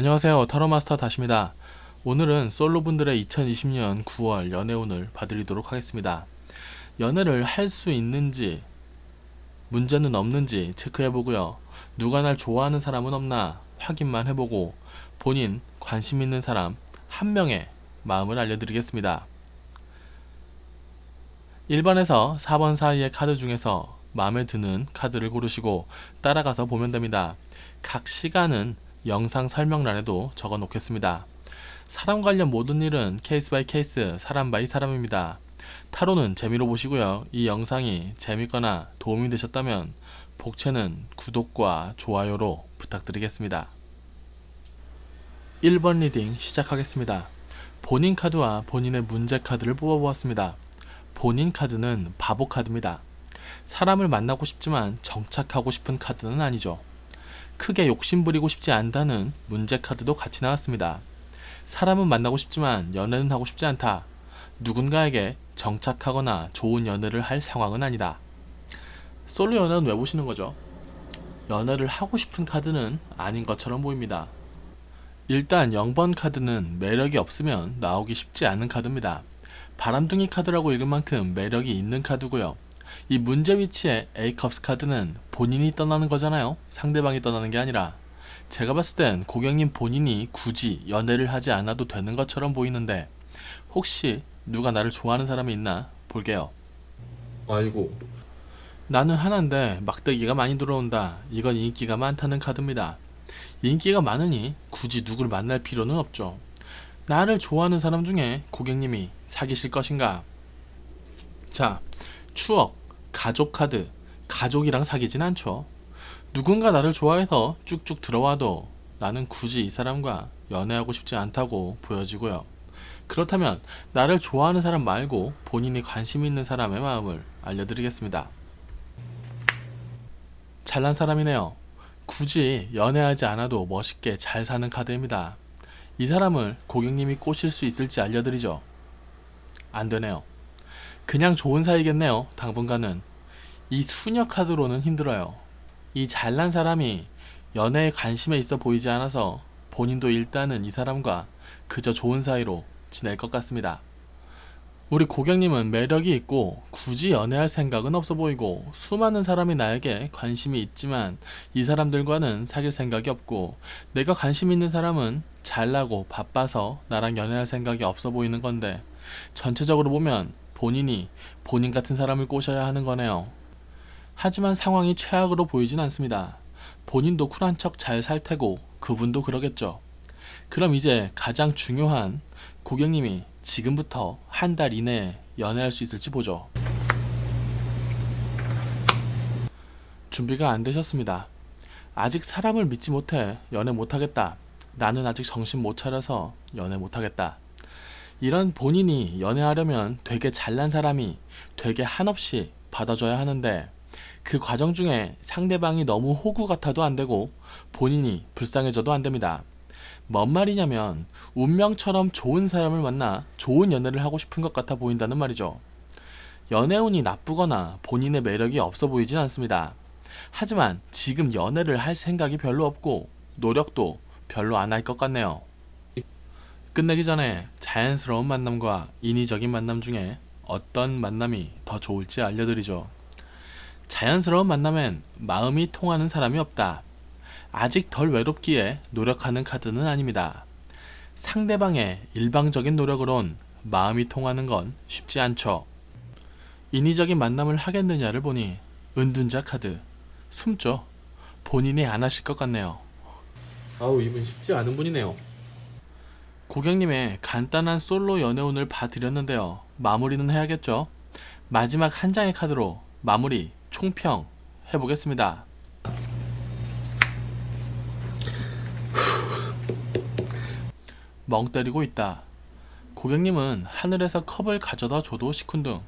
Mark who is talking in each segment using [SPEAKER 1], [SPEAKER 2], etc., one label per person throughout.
[SPEAKER 1] 안녕하세요. 타로마스터 다시입니다. 오늘은 솔로분들의 2020년 9월 연애운을 봐드리도록 하겠습니다. 연애를 할 수 있는지 문제는 없는지 체크해보고요. 누가 날 좋아하는 사람은 없나 확인만 해보고 본인 관심 있는 사람 한 명의 마음을 알려드리겠습니다. 1번에서 4번 사이의 카드 중에서 마음에 드는 카드를 고르시고 따라가서 보면 됩니다. 각 시간은 영상 설명란에도 적어 놓겠습니다. 사람 관련 모든 일은 케이스 바이 케이스, 사람 바이 사람입니다. 타로는 재미로 보시고요. 이 영상이 재밌거나 도움이 되셨다면 복채는 구독과 좋아요로 부탁드리겠습니다. 1번 리딩 시작하겠습니다. 본인 카드와 본인의 문제 카드를 뽑아보았습니다. 본인 카드는 바보 카드입니다. 사람을 만나고 싶지만 정착하고 싶은 카드는 아니죠. 크게 욕심부리고 싶지 않다는 문제 카드도 같이 나왔습니다. 사람은 만나고 싶지만 연애는 하고 싶지 않다. 누군가에게 정착하거나 좋은 연애를 할 상황은 아니다. 솔로 연애는 왜 보시는 거죠? 연애를 하고 싶은 카드는 아닌 것처럼 보입니다. 일단 0번 카드는 매력이 없으면 나오기 쉽지 않은 카드입니다. 바람둥이 카드라고 읽을 만큼 매력이 있는 카드고요. 이 문제 위치의 A컵스 카드는 본인이 떠나는 거잖아요. 상대방이 떠나는 게 아니라. 제가 봤을 땐 고객님 본인이 굳이 연애를 하지 않아도 되는 것처럼 보이는데 혹시 누가 나를 좋아하는 사람이 있나 볼게요.
[SPEAKER 2] 아이고,
[SPEAKER 1] 나는 하나인데 막대기가 많이 들어온다. 이건 인기가 많다는 카드입니다. 인기가 많으니 굳이 누굴 만날 필요는 없죠. 나를 좋아하는 사람 중에 고객님이 사귀실 것인가? 자, 추억, 가족 카드. 가족이랑 사귀진 않죠. 누군가 나를 좋아해서 쭉쭉 들어와도 나는 굳이 이 사람과 연애하고 싶지 않다고 보여지고요. 그렇다면 나를 좋아하는 사람 말고 본인이 관심 있는 사람의 마음을 알려드리겠습니다. 잘난 사람이네요. 굳이 연애하지 않아도 멋있게 잘 사는 카드입니다. 이 사람을 고객님이 꼬실 수 있을지 알려드리죠. 안 되네요. 그냥 좋은 사이겠네요. 당분간은. 이 수녀 카드로는 힘들어요. 이 잘난 사람이 연애에 관심에 있어 보이지 않아서 본인도 일단은 이 사람과 그저 좋은 사이로 지낼 것 같습니다. 우리 고객님은 매력이 있고 굳이 연애할 생각은 없어 보이고 수많은 사람이 나에게 관심이 있지만 이 사람들과는 사귈 생각이 없고 내가 관심 있는 사람은 잘나고 바빠서 나랑 연애할 생각이 없어 보이는 건데 전체적으로 보면 본인이 본인 같은 사람을 꼬셔야 하는 거네요. 하지만 상황이 최악으로 보이진 않습니다. 본인도 쿨한 척 잘 살 테고 그분도 그러겠죠. 그럼 이제 가장 중요한 고객님이 지금부터 한 달 이내에 연애할 수 있을지 보죠. 준비가 안 되셨습니다. 아직 사람을 믿지 못해 연애 못하겠다. 나는 아직 정신 못 차려서 연애 못하겠다. 이런 본인이 연애하려면 되게 잘난 사람이 되게 한없이 받아줘야 하는데 그 과정 중에 상대방이 너무 호구 같아도 안 되고 본인이 불쌍해져도 안 됩니다. 뭔 말이냐면 운명처럼 좋은 사람을 만나 좋은 연애를 하고 싶은 것 같아 보인다는 말이죠. 연애운이 나쁘거나 본인의 매력이 없어 보이진 않습니다. 하지만 지금 연애를 할 생각이 별로 없고 노력도 별로 안 할 것 같네요. 끝내기 전에 자연스러운 만남과 인위적인 만남 중에 어떤 만남이 더 좋을지 알려드리죠. 자연스러운 만남엔 마음이 통하는 사람이 없다. 아직 덜 외롭기에 노력하는 카드는 아닙니다. 상대방의 일방적인 노력으론 마음이 통하는 건 쉽지 않죠. 인위적인 만남을 하겠느냐를 보니 은둔자 카드. 숨죠. 본인이 안 하실 것 같네요.
[SPEAKER 2] 아우, 이분 쉽지 않은 분이네요.
[SPEAKER 1] 고객님의 간단한 솔로 연애운을 봐드렸는데요. 마무리는 해야겠죠. 마지막 한 장의 카드로 마무리, 총평 해보겠습니다. 멍 때리고 있다. 고객님은 하늘에서 컵을 가져다 줘도 시큰둥.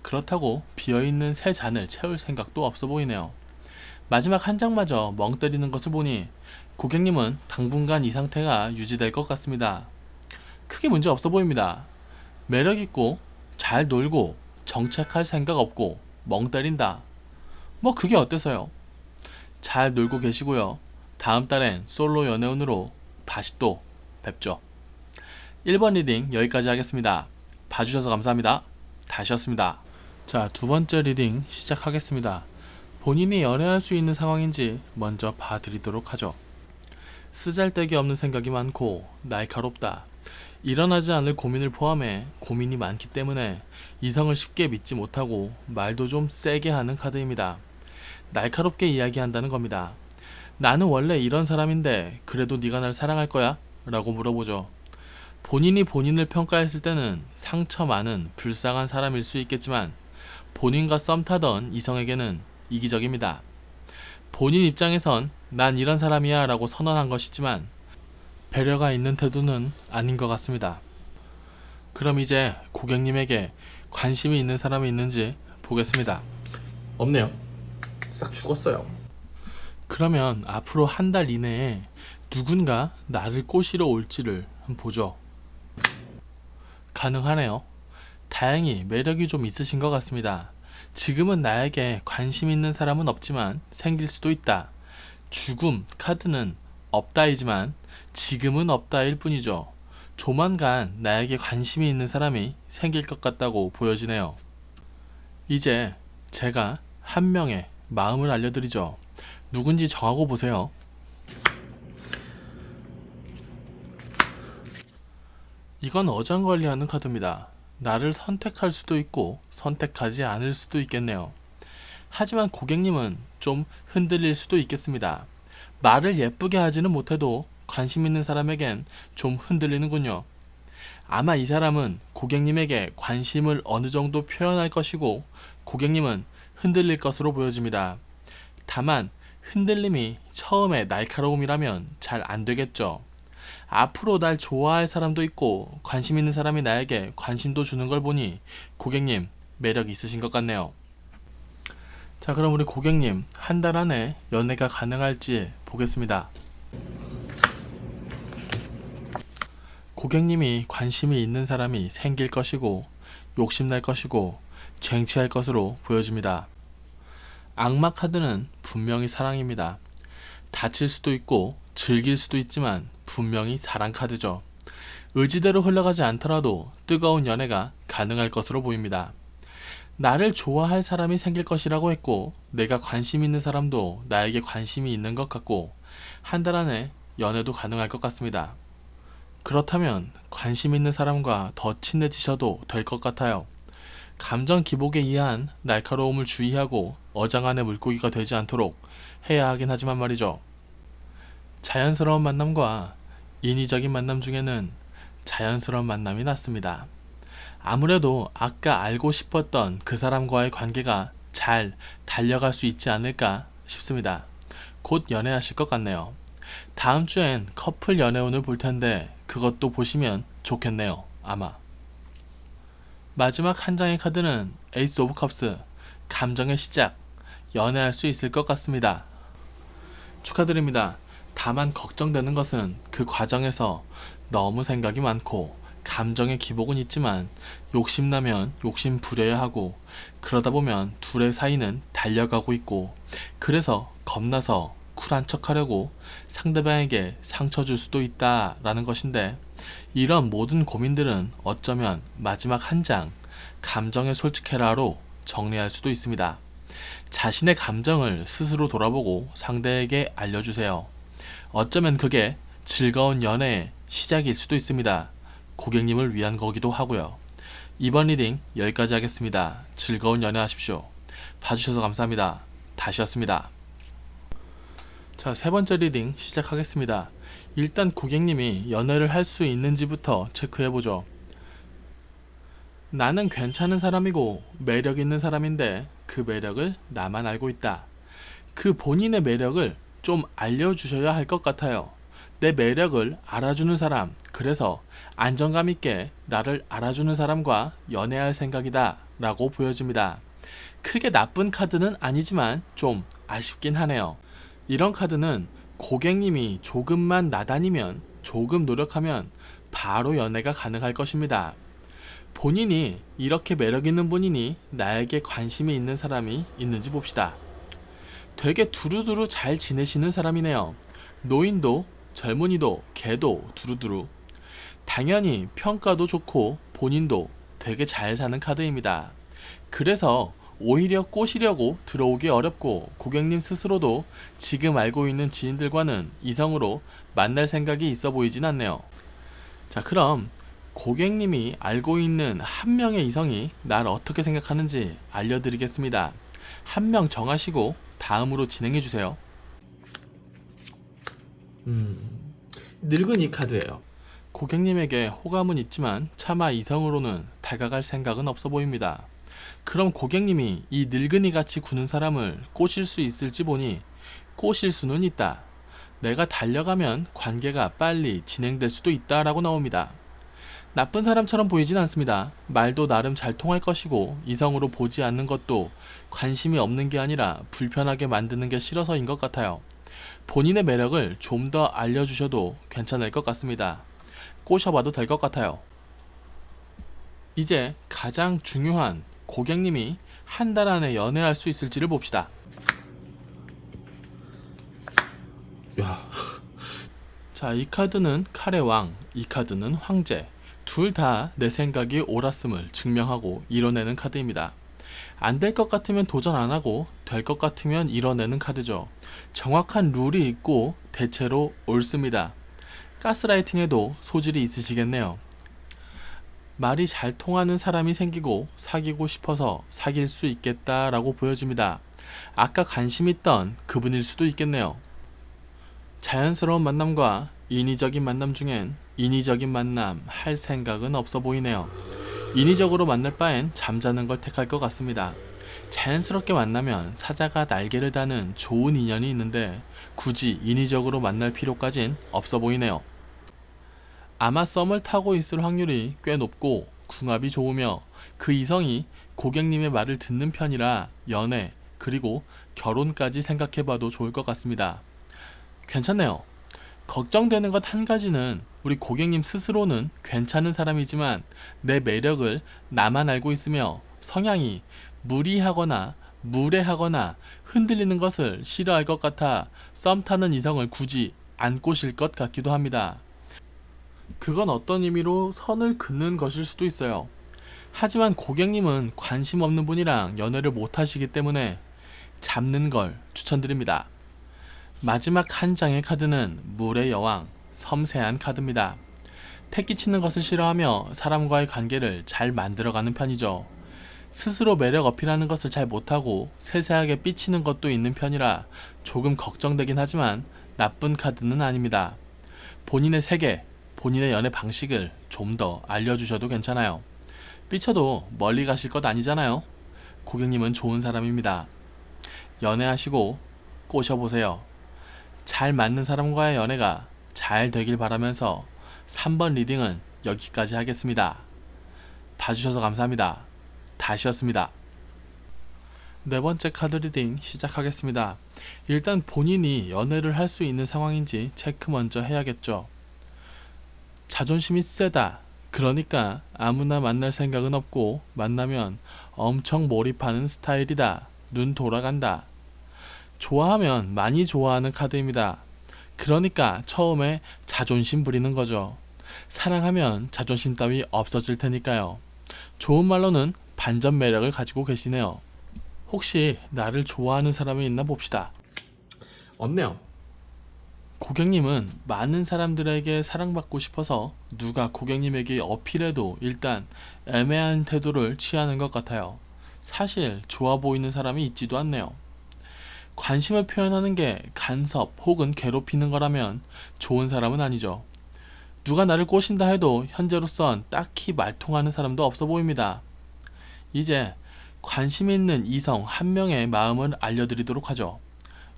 [SPEAKER 1] 그렇다고 비어있는 세 잔을 채울 생각도 없어 보이네요. 마지막 한 장마저 멍 때리는 것을 보니 고객님은 당분간 이 상태가 유지될 것 같습니다. 크게 문제 없어 보입니다. 매력있고 잘 놀고 정착할 생각 없고 멍 때린다. 뭐 그게 어때서요? 잘 놀고 계시고요. 다음 달엔 솔로 연애운으로 다시 또 뵙죠. 1번 리딩 여기까지 하겠습니다. 봐주셔서 감사합니다. 다시였습니다. 자, 두 번째 리딩 시작하겠습니다. 본인이 연애할 수 있는 상황인지 먼저 봐드리도록 하죠. 쓰잘데기 없는 생각이 많고 날카롭다. 일어나지 않을 고민을 포함해 고민이 많기 때문에 이성을 쉽게 믿지 못하고 말도 좀 세게 하는 카드입니다. 날카롭게 이야기한다는 겁니다. 나는 원래 이런 사람인데 그래도 네가 날 사랑할 거야? 라고 물어보죠. 본인이 본인을 평가했을 때는 상처 많은 불쌍한 사람일 수 있겠지만 본인과 썸 타던 이성에게는 이기적입니다. 본인 입장에선 난 이런 사람이야 라고 선언한 것이지만 배려가 있는 태도는 아닌 것 같습니다. 그럼 이제 고객님에게 관심이 있는 사람이 있는지 보겠습니다.
[SPEAKER 2] 없네요. 싹 죽었어요.
[SPEAKER 1] 그러면 앞으로 한 달 이내에 누군가 나를 꼬시러 올지를 한번 보죠. 가능하네요. 다행히 매력이 좀 있으신 것 같습니다. 지금은 나에게 관심 있는 사람은 없지만 생길 수도 있다. 죽음 카드는 없다이지만 지금은 없다일 뿐이죠. 조만간 나에게 관심이 있는 사람이 생길 것 같다고 보여지네요. 이제 제가 한 명의 마음을 알려드리죠. 누군지 정하고 보세요. 이건 어장관리하는 카드입니다. 나를 선택할 수도 있고 선택하지 않을 수도 있겠네요. 하지만 고객님은 좀 흔들릴 수도 있겠습니다. 말을 예쁘게 하지는 못해도 관심 있는 사람에겐 좀 흔들리는군요. 아마 이 사람은 고객님에게 관심을 어느 정도 표현할 것이고 고객님은 흔들릴 것으로 보여집니다. 다만 흔들림이 처음에 날카로움이라면 잘 안 되겠죠. 앞으로 날 좋아할 사람도 있고 관심 있는 사람이 나에게 관심도 주는 걸 보니 고객님 매력 있으신 것 같네요. 자, 그럼 우리 고객님 한 달 안에 연애가 가능할지 보겠습니다. 고객님이 관심이 있는 사람이 생길 것이고 욕심날 것이고 쟁취할 것으로 보여집니다. 악마 카드는 분명히 사랑입니다. 다칠 수도 있고 즐길 수도 있지만 분명히 사랑 카드죠. 의지대로 흘러가지 않더라도 뜨거운 연애가 가능할 것으로 보입니다. 나를 좋아할 사람이 생길 것이라고 했고 내가 관심 있는 사람도 나에게 관심이 있는 것 같고 한 달 안에 연애도 가능할 것 같습니다. 그렇다면 관심 있는 사람과 더 친해지셔도 될 것 같아요. 감정 기복에 의한 날카로움을 주의하고 어장안의 물고기가 되지 않도록 해야 하긴 하지만 말이죠. 자연스러운 만남과 인위적인 만남 중에는 자연스러운 만남이 낫습니다. 아무래도 아까 알고 싶었던 그 사람과의 관계가 잘 달려갈 수 있지 않을까 싶습니다. 곧 연애하실 것 같네요. 다음 주엔 커플 연애운을 볼 텐데 그것도 보시면 좋겠네요. 아마. 마지막 한 장의 카드는 에이스 오브 컵스, 감정의 시작, 연애할 수 있을 것 같습니다. 축하드립니다. 다만 걱정되는 것은 그 과정에서 너무 생각이 많고 감정의 기복은 있지만 욕심나면 욕심 부려야 하고 그러다 보면 둘의 사이는 달려가고 있고 그래서 겁나서 쿨한 척하려고 상대방에게 상처 줄 수도 있다라는 것인데 이런 모든 고민들은 어쩌면 마지막 한 장 감정의 솔직해라로 정리할 수도 있습니다. 자신의 감정을 스스로 돌아보고 상대에게 알려주세요. 어쩌면 그게 즐거운 연애의 시작일 수도 있습니다. 고객님을 위한 거기도 하고요. 이번 리딩 여기까지 하겠습니다. 즐거운 연애 하십시오. 봐주셔서 감사합니다. 다시였습니다. 자, 세 번째 리딩 시작하겠습니다. 일단 고객님이 연애를 할 수 있는지부터 체크해보죠. 나는 괜찮은 사람이고 매력 있는 사람인데 그 매력을 나만 알고 있다. 그 본인의 매력을 좀 알려주셔야 할 것 같아요. 내 매력을 알아주는 사람, 그래서 안정감 있게 나를 알아주는 사람과 연애할 생각이다 라고 보여집니다. 크게 나쁜 카드는 아니지만 좀 아쉽긴 하네요. 이런 카드는 고객님이 조금만 나다니면 조금 노력하면 바로 연애가 가능할 것입니다. 본인이 이렇게 매력 있는 분이니 나에게 관심이 있는 사람이 있는지 봅시다. 되게 두루두루 잘 지내시는 사람이네요. 노인도 젊은이도 개도 두루두루. 당연히 평가도 좋고 본인도 되게 잘 사는 카드입니다. 그래서 오히려 꼬시려고 들어오기 어렵고 고객님 스스로도 지금 알고 있는 지인들과는 이성으로 만날 생각이 있어 보이진 않네요. 자, 그럼 고객님이 알고 있는 한 명의 이성이 날 어떻게 생각하는지 알려드리겠습니다. 한 명 정하시고 다음으로 진행해주세요.
[SPEAKER 2] 늙은이 카드예요.
[SPEAKER 1] 고객님에게 호감은 있지만 차마 이성으로는 다가갈 생각은 없어 보입니다. 그럼 고객님이 이 늙은이 같이 구는 사람을 꼬실 수 있을지 보니 꼬실 수는 있다. 내가 달려가면 관계가 빨리 진행될 수도 있다라고 나옵니다. 나쁜 사람처럼 보이진 않습니다. 말도 나름 잘 통할 것이고 이성으로 보지 않는 것도 관심이 없는 게 아니라 불편하게 만드는 게 싫어서인 것 같아요. 본인의 매력을 좀 더 알려주셔도 괜찮을 것 같습니다. 꼬셔봐도 될 것 같아요. 이제 가장 중요한 고객님이 한 달 안에 연애할 수 있을지를 봅시다.
[SPEAKER 2] 야,
[SPEAKER 1] 자, 이 카드는 칼의 왕, 이 카드는 황제. 둘 다 내 생각이 옳았음을 증명하고 이뤄내는 카드입니다. 안 될 것 같으면 도전 안 하고 될 것 같으면 이뤄내는 카드죠. 정확한 룰이 있고 대체로 옳습니다. 가스라이팅에도 소질이 있으시겠네요. 말이 잘 통하는 사람이 생기고 사귀고 싶어서 사귈 수 있겠다라고 보여집니다. 아까 관심 있던 그분일 수도 있겠네요. 자연스러운 만남과 인위적인 만남 중엔 인위적인 만남 할 생각은 없어 보이네요. 인위적으로 만날 바엔 잠자는 걸 택할 것 같습니다. 자연스럽게 만나면 사자가 날개를 다는 좋은 인연이 있는데 굳이 인위적으로 만날 필요까진 없어 보이네요. 아마 썸을 타고 있을 확률이 꽤 높고 궁합이 좋으며 그 이성이 고객님의 말을 듣는 편이라 연애 그리고 결혼까지 생각해봐도 좋을 것 같습니다. 괜찮네요. 걱정되는 것 한 가지는 우리 고객님 스스로는 괜찮은 사람이지만 내 매력을 나만 알고 있으며 성향이 무리하거나 무례하거나 흔들리는 것을 싫어할 것 같아 썸 타는 이성을 굳이 안 꼬실 것 같기도 합니다. 그건 어떤 의미로 선을 긋는 것일 수도 있어요. 하지만 고객님은 관심 없는 분이랑 연애를 못 하시기 때문에 잡는 걸 추천드립니다. 마지막 한 장의 카드는 물의 여왕, 섬세한 카드입니다. 패기치는 것을 싫어하며 사람과의 관계를 잘 만들어가는 편이죠. 스스로 매력 어필하는 것을 잘 못하고 세세하게 삐치는 것도 있는 편이라 조금 걱정되긴 하지만 나쁜 카드는 아닙니다. 본인의 세계, 본인의 연애 방식을 좀 더 알려주셔도 괜찮아요. 삐쳐도 멀리 가실 것 아니잖아요. 고객님은 좋은 사람입니다. 연애하시고 꼬셔보세요. 잘 맞는 사람과의 연애가 잘 되길 바라면서 3번 리딩은 여기까지 하겠습니다. 봐주셔서 감사합니다. 다시였습니다. 네 번째 카드 리딩 시작하겠습니다. 일단 본인이 연애를 할 수 있는 상황인지 체크 먼저 해야겠죠. 자존심이 세다. 그러니까 아무나 만날 생각은 없고 만나면 엄청 몰입하는 스타일이다. 눈 돌아간다. 좋아하면 많이 좋아하는 카드입니다. 그러니까 처음에 자존심 부리는 거죠. 사랑하면 자존심 따위 없어질 테니까요. 좋은 말로는 반전 매력을 가지고 계시네요. 혹시 나를 좋아하는 사람이 있나 봅시다.
[SPEAKER 2] 없네요.
[SPEAKER 1] 고객님은 많은 사람들에게 사랑받고 싶어서 누가 고객님에게 어필해도 일단 애매한 태도를 취하는 것 같아요. 사실 좋아 보이는 사람이 있지도 않네요. 관심을 표현하는 게 간섭 혹은 괴롭히는 거라면 좋은 사람은 아니죠. 누가 나를 꼬신다 해도 현재로선 딱히 말통하는 사람도 없어 보입니다. 이제 관심 있는 이성 한 명의 마음을 알려드리도록 하죠.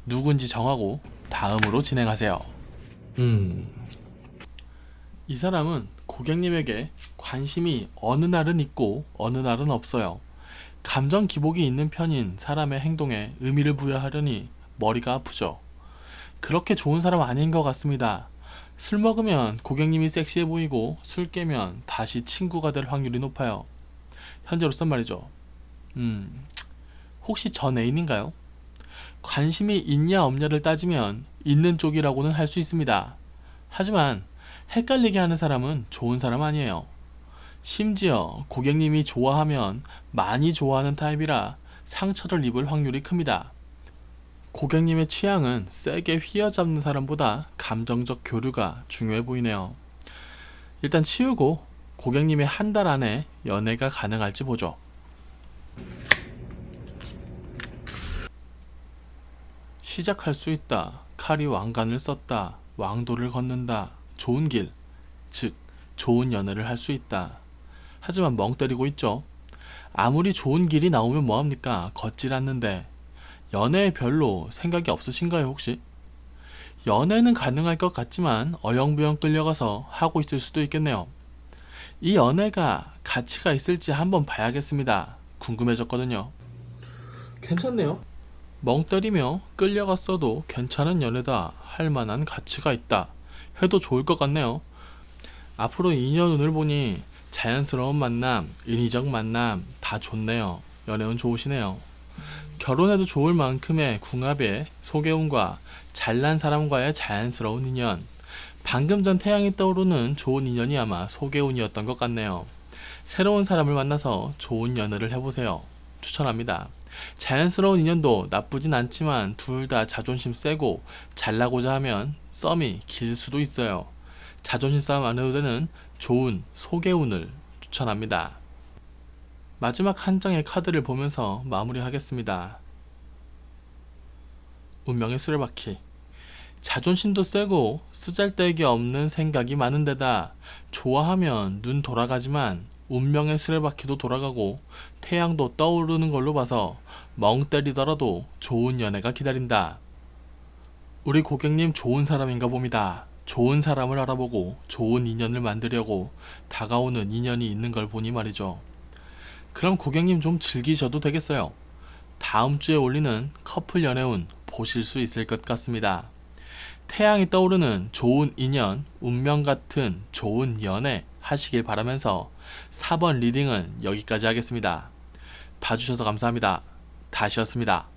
[SPEAKER 1] 누군지 정하고 다음으로 진행하세요. 이 사람은 고객님에게 관심이 어느 날은 있고 어느 날은 없어요. 감정 기복이 있는 편인 사람의 행동에 의미를 부여하려니 머리가 아프죠. 그렇게 좋은 사람 아닌 것 같습니다. 술 먹으면 고객님이 섹시해 보이고 술 깨면 다시 친구가 될 확률이 높아요. 현재로선 말이죠. 혹시 전 애인인가요? 관심이 있냐 없냐를 따지면 있는 쪽이라고는 할 수 있습니다. 하지만 헷갈리게 하는 사람은 좋은 사람 아니에요. 심지어 고객님이 좋아하면 많이 좋아하는 타입이라 상처를 입을 확률이 큽니다. 고객님의 취향은 세게 휘어잡는 사람보다 감정적 교류가 중요해 보이네요. 일단 치우고 고객님의 한 달 안에 연애가 가능할지 보죠. 시작할 수 있다. 칼이 왕관을 썼다. 왕도를 걷는다. 좋은 길, 즉 좋은 연애를 할 수 있다. 하지만 멍 때리고 있죠. 아무리 좋은 길이 나오면 뭐합니까? 걷질 않는데. 연애에 별로 생각이 없으신가요 혹시? 연애는 가능할 것 같지만 어영부영 끌려가서 하고 있을 수도 있겠네요. 이 연애가 가치가 있을지 한번 봐야겠습니다. 궁금해졌거든요.
[SPEAKER 2] 괜찮네요.
[SPEAKER 1] 멍 때리며 끌려갔어도 괜찮은 연애다, 할 만한 가치가 있다 해도 좋을 것 같네요. 앞으로 2년 운을 보니 자연스러운 만남, 인위적 만남 다 좋네요. 연애운 좋으시네요. 결혼해도 좋을 만큼의 궁합의 소개운과 잘난 사람과의 자연스러운 인연, 방금 전 태양이 떠오르는 좋은 인연이 아마 소개운이었던 것 같네요. 새로운 사람을 만나서 좋은 연애를 해보세요. 추천합니다. 자연스러운 인연도 나쁘진 않지만 둘 다 자존심 세고 잘나고자 하면 썸이 길 수도 있어요. 자존심 싸움 안 해도 되는 좋은 소개운을 추천합니다. 마지막 한 장의 카드를 보면서 마무리하겠습니다. 운명의 수레바퀴. 자존심도 세고 쓰잘데기 없는 생각이 많은 데다 좋아하면 눈 돌아가지만 운명의 수레바퀴도 돌아가고 태양도 떠오르는 걸로 봐서 멍 때리더라도 좋은 연애가 기다린다. 우리 고객님 좋은 사람인가 봅니다. 좋은 사람을 알아보고 좋은 인연을 만들려고 다가오는 인연이 있는 걸 보니 말이죠. 그럼 고객님 좀 즐기셔도 되겠어요. 다음 주에 올리는 커플 연애운 보실 수 있을 것 같습니다. 태양이 떠오르는 좋은 인연, 운명 같은 좋은 연애 하시길 바라면서 4번 리딩은 여기까지 하겠습니다. 봐주셔서 감사합니다. 다시였습니다.